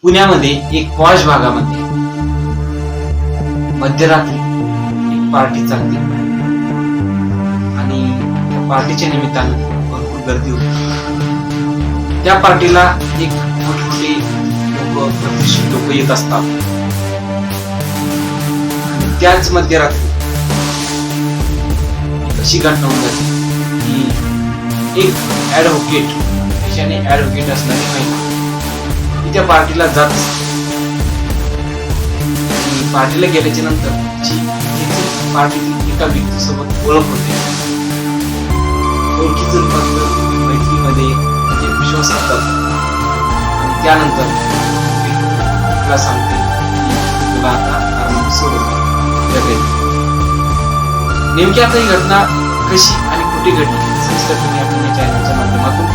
पुण्यामध्ये एक पॉश भागामध्ये मध्यरात्री एक पार्टी चालते आणि त्या पार्टीच्या निमित्तानं भरपूर गर्दी होती. त्या पार्टीला एक मोठमोठे लोक, प्रतिष्ठित लोक येत असतात. आणि त्याच मध्यरात्री एक अशी घटना होऊन जाते की एक ऍडव्होकेट, त्याच्याने ऍडव्होकेट असणारी महिला त्या पार्टीला जात असते. पार्टीला गेल्याच्या नंतर पार्टीतील एका व्यक्तीसोबत ओळख होते. ओळखीचं रूपांतर मैत्रीमध्ये म्हणजे विश्वास करतात. आणि त्यानंतर तिला सांगते की तुला आता आरामात सोडून जगेल. नेमकी आता ही घटना कशी आणि कुठे घडली सविस्तर तुम्ही आपण या चॅनलच्या माध्यमातून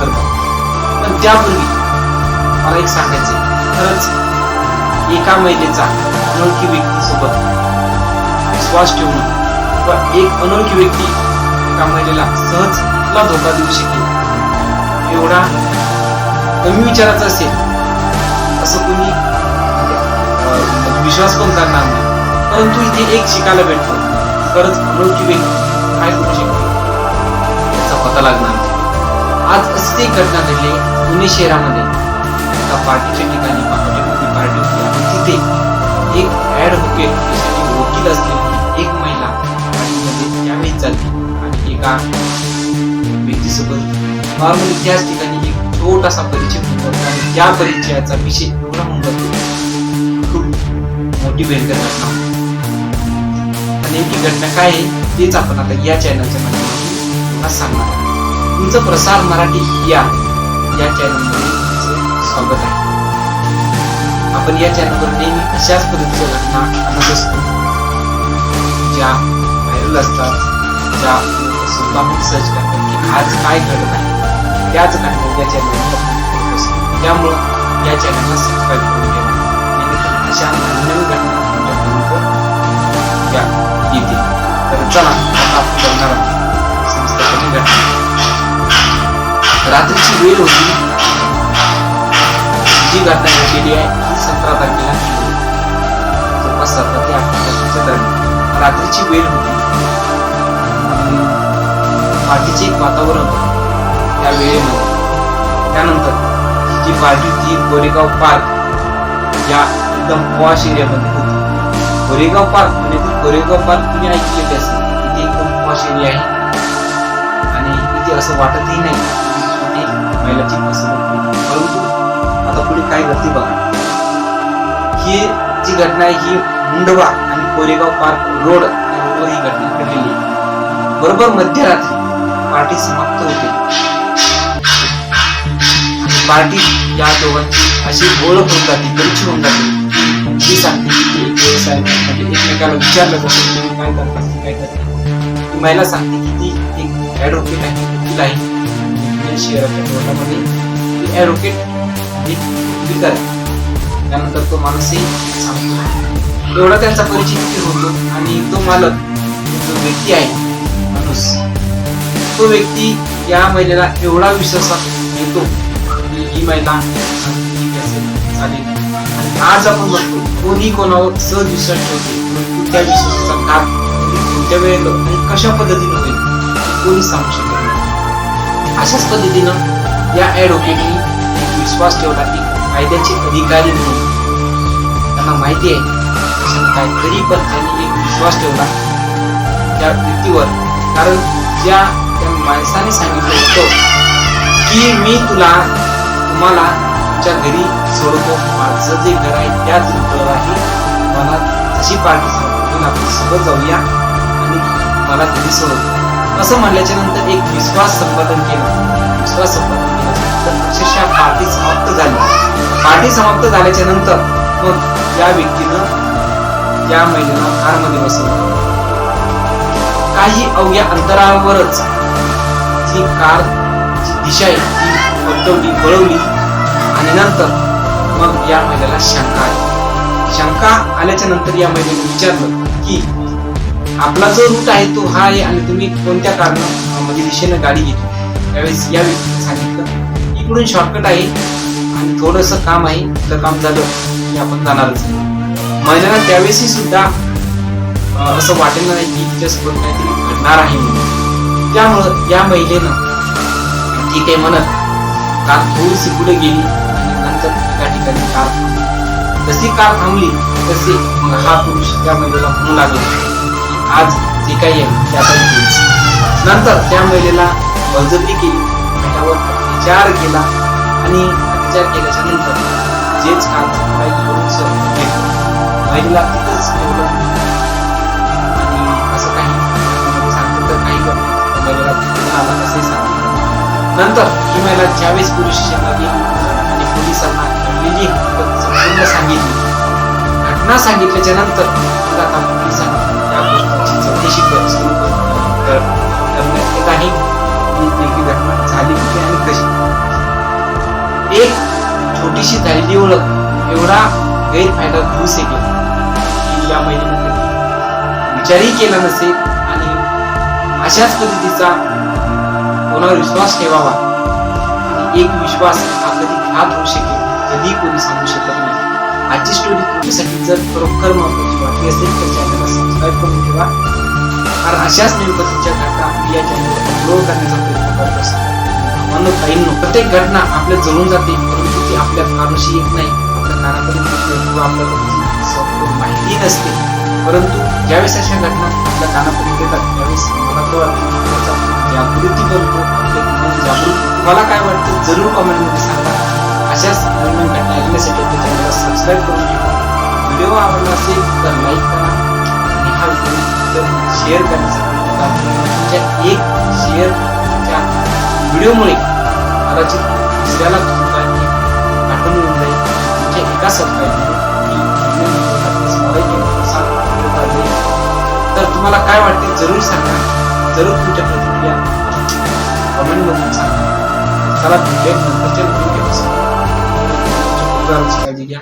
करता. पण त्यापूर्वी मला एक सांगायचं, खरंच एका महिलेचा अनोळखी व्यक्तीसोबत विश्वास ठेवणं किंवा एक अनोळखी व्यक्ती एका महिलेला सहज तुला धोका देऊ शकेल एवढा कमी विचाराचा असेल असं कोणी विश्वास पण करणार नाही. परंतु इथे एक शिकायला भेटतो, खरंच अनोळखी व्यक्ती काय करू शकते याचा पता लागणार. आज अशी एक घटना घडली पुणे शहरामध्ये. एका पार्टीच्या ठिकाणी मोठी पार्टी होती आणि तिथे एक ऍडव्होकेट, वकील असलेली एक महिला पार्टीमध्ये त्यावेळी चालली आणि एका व्यक्तीसोबत नॉर्मली त्याच ठिकाणी एक छोटासा परिचय होऊन जातो आणि त्या परिचयाचा विषय एवढा होऊन जातो, खूप मोठी भयंकर घटना. नेमकी घटना काय आहे तेच आपण आता या चॅनलच्या माध्यमातून तुम्हाला सांगणार. तुमचं प्रसार मराठी या चॅनलमध्ये स्वागत आहे. आपण या चॅनलवर नेहमी अशाच पद्धतीच्या घटना आणत असतो, ज्या व्हायरल असतात, ज्या स्वतःहून सर्च करतात की आज काय घडत आहे, त्याच घटना या चॅनलवर असतो. त्यामुळं या चॅनलला सबस्क्राईब करून घ्या, जेणेकरून अशा नवीन घटना तुमच्यापर्यंत येतील. तर चला आता आपण बघणार आहोत सविस्तरपणे घटना. रात्रीची वेळ होती. जी घटना घडलेली आहे ती 17 तारखेला जवळपास 17 ते 18 तारखेच्या दरम्यान रात्रीची वेळ होती. पार्टीचे एक वातावरण होतं त्या वेळेमध्ये. त्यानंतर जी पार्टी होती कोरेगाव पार्क या एकदम पॉश एरियामध्ये होती. कोरेगाव पार्क म्हणजे कोरेगाव पार्क तुम्ही ऐकलेले असेल. इथे एकदम पॉश एरिया आहे आणि इथे असं वाटतही नाही महिलाची फसवणूक. परंतु आता पुढे काय घडते बघा. ही जी घटना आहे ही मुंडवा आणि कोरेगाव पार्क रोड या रोडवर ही घटना घडलेली आहे. बरोबर मध्यरात्री पार्टी समाप्त होते. पार्टी या दोघांची अशी ओळख होऊन जाते, परिचय होऊन जाते. ती सांगते की व्यवसाय म्हणजे एकमेकाला विचारलं जातं तुम्ही काय करता, काय करता. ती महिला सांगते की ती एक ऍडव्होकेट आहे, वकील आहे. शहराच्या कोर्टामध्ये ऍडव्होकेट वकील आहे. त्यानंतर तो माणूसही सांगतो. एवढा त्यांचा परिचय किती होतो आणि तो मालक जो व्यक्ती आहे माणूस, तो व्यक्ती या महिलेला एवढा विश्वासात येतो की ही महिला चालेल. आणि आज आपण बघतो कोणी कोणावर सहज विश्वास ठेवते, परंतु त्या विश्वासाचा घात कोणत्या वेळेला आणि कशा पद्धतीने होईल कोणी सांगू शकत नाही. अशाच पद्धतीनं या ऍडव्होकेटनी एक विश्वास ठेवला की कायद्याचे अधिकारी म्हणून त्यांना माहिती आहे काय, तरी पण त्यांनी एक विश्वास ठेवला त्या व्यक्तीवर. कारण त्या माणसाने सांगितलं होतं की मी तुम्हाला तुमच्या घरी सोडतो, माझं जे घर आहे त्याच घर आहे, मला तशी पार्टी सांगून आपण सोबत जाऊया आणि मला घरी सोडतो असं म्हणल्याच्या नंतर एक विश्वास संपादन केला. विश्वास संपादन केल्यानंतर अक्षरशः पार्टी समाप्त झाली. पार्टी समाप्त झाल्याच्या नंतर मग या व्यक्तीनं त्या महिलेला कारमध्ये बसवलं. काही अवघ्या अंतरावरच जी कारची दिशा आहे ती वळवली आणि नंतर मग या महिलेला शंका आली. शंका आल्याच्या नंतर या महिलेने विचारलं की आपला जो रूट आहे तो हा आहे आणि तुम्ही कोणत्या कारणामध्ये दिशेने गाडी घेतली. त्यावेळेस या व्यक्तीने सांगितलं इकडून शॉर्टकट आहे आणि थोडंसं काम आहे, तर काम झालं की आपण जाणारच. महिलांना त्यावेळेसही सुद्धा असं वाटेल नाही की तिच्यासोबत काहीतरी घडणार आहे म्हणून. त्यामुळं या महिलेनं ठीक आहे म्हणत कार थोडीशी पुढे गेली आणि नंतर एका ठिकाणी कार थांबली. जशी कार थांबली तसे मग हा पुरुष त्या महिलेला म्हणू लागला की आज जे काही आहे ते आपण घेऊच. नंतर त्या महिलेला बळजबरी केली, त्यावर अत्याचार केला आणि अत्याचार केल्याच्या नंतर जेच काम महिलेला तिथंच ठेवलं आणि असं काही सांगतो तर काही महिलेला आला असे सांगितलं. नंतर ही महिला ज्यावेळेस पोलीस स्टेशनला गेली आणि पोलिसांना घडलेली संपूर्ण सांगितली, घटना सांगितल्याच्या नंतर मग आता पोलिसांनी त्या गोष्टीची चौकशी सुरू करण्यात येत आहे. नेमकी घटना झाली कुठे आणि कशी. एक छोटीशी झालेली ओळख एवढा गैरफायदा घेऊ शकेल की या महिलेने विचारही केला नसेल आणि अशाच पद्धतीचा कोणावर विश्वास ठेवावा. आणि एक विश्वास हा कधी घात होऊ शकेल कधी कोणी सांगू शकत नाही. आजची स्टोरी तुमच्यासाठी जर खरोखर महत्त्वाची वाटली असेल तर चॅनलला सबस्क्राईब करून ठेवा, कारण अशाच नेमकं तुमच्या घटना या चॅनलवर अपलोड करण्याचा प्रयत्न करत असतो. प्रत्येक घटना आपल्या जळून जाते, परंतु ती आपल्या कानाशी येत नाही, आपल्या कानापर्यंत किंवा आपल्याला माहिती नसते. परंतु ज्यावेळेस अशा घटना आपल्या कानापर्यंत येतात त्यावेळेस मला तर वाटतं जागृती करतो, आपले मन जागृत. तुम्हाला काय वाटतं जरूर कमेंटमध्ये सांगा. अशाच नवीन घटना ऐकण्यासाठी आपल्या चॅनलला सबस्क्राईब करून ठेवा. व्हिडिओ आवडला असेल तर लाईक करा आणि हा व्हिडिओ शेअर करण्यासाठी तुमच्या एक शेअरच्या व्हिडिओमुळे कदाचित दुसऱ्याला सुद्धा एक आठवण येऊन जाईल. तुमच्या एका सबस्क्राईबमुळे तर तुम्हाला काय वाटते जरूर सांगा. जरूर तुमच्या प्रतिक्रिया कमेंट मधून सांगा. चला भेटूया नंतरच्या व्हिडिओ. काळजी घ्या.